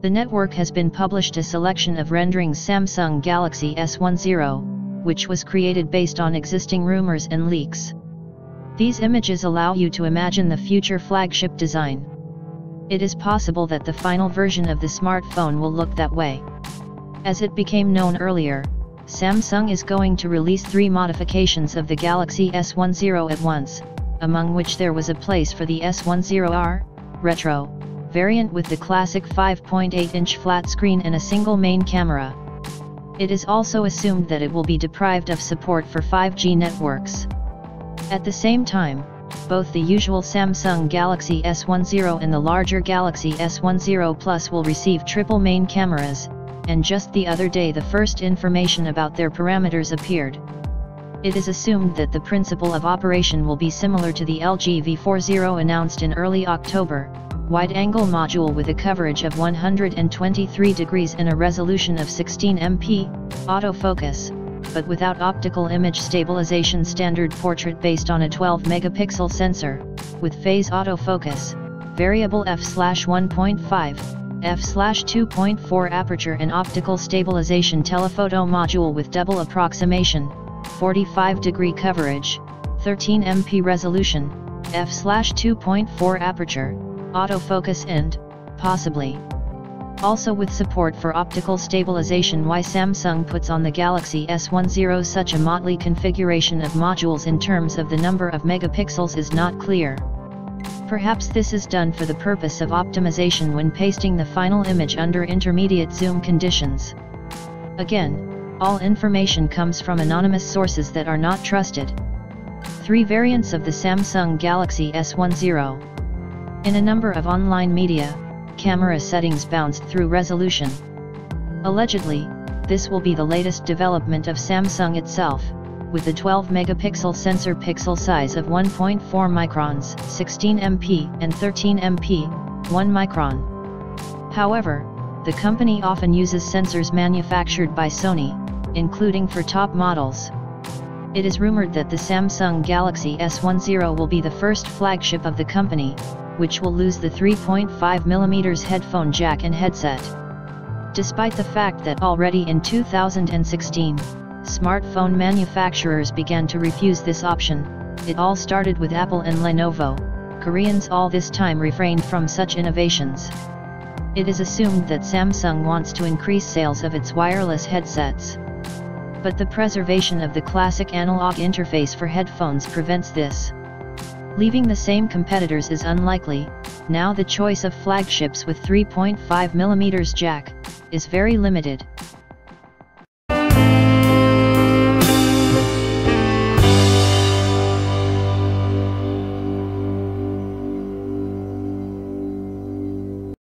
The network has been published a selection of renderings Samsung Galaxy S10, which was created based on existing rumors and leaks. These images allow you to imagine the future flagship design. It is possible that the final version of the smartphone will look that way. As it became known earlier, Samsung is going to release 3 modifications of the Galaxy S10 at once, among which there was a place for the S10R Retro variant with the classic 5.8-inch flat screen and a single main camera. It is also assumed that it will be deprived of support for 5G networks. At the same time, both the usual Samsung Galaxy S10 and the larger Galaxy S10 Plus will receive triple main cameras, and just the other day the first information about their parameters appeared. It is assumed that the principle of operation will be similar to the LG V40 announced in early October, wide-angle module with a coverage of 123 degrees and a resolution of 16 MP, autofocus, but without optical image stabilization, standard portrait based on a 12-megapixel sensor, with phase autofocus, variable f/1.5, f/2.4 aperture and optical stabilization telephoto module with double approximation, 45-degree coverage, 13 MP resolution, f/2.4 aperture, autofocus and, possibly, also with support for optical stabilization. Why Samsung puts on the Galaxy S10 such a motley configuration of modules in terms of the number of megapixels is not clear. Perhaps this is done for the purpose of optimization when pasting the final image under intermediate zoom conditions. Again, all information comes from anonymous sources that are not trusted. 3 variants of the Samsung Galaxy S10. In a number of online media, camera settings bounced through resolution. Allegedly, this will be the latest development of Samsung itself, with a 12-megapixel sensor pixel size of 1.4 microns, 16 MP, and 13 MP, 1 micron. However, the company often uses sensors manufactured by Sony, including for top models. It is rumored that the Samsung Galaxy S10 will be the first flagship of the company, which will lose the 3.5mm headphone jack and headset. Despite the fact that already in 2016, smartphone manufacturers began to refuse this option, it all started with Apple and Lenovo. Koreans all this time refrained from such innovations. It is assumed that Samsung wants to increase sales of its wireless headsets. But the preservation of the classic analog interface for headphones prevents this. Leaving the same competitors is unlikely. Now the choice of flagships with 3.5mm jack is very limited.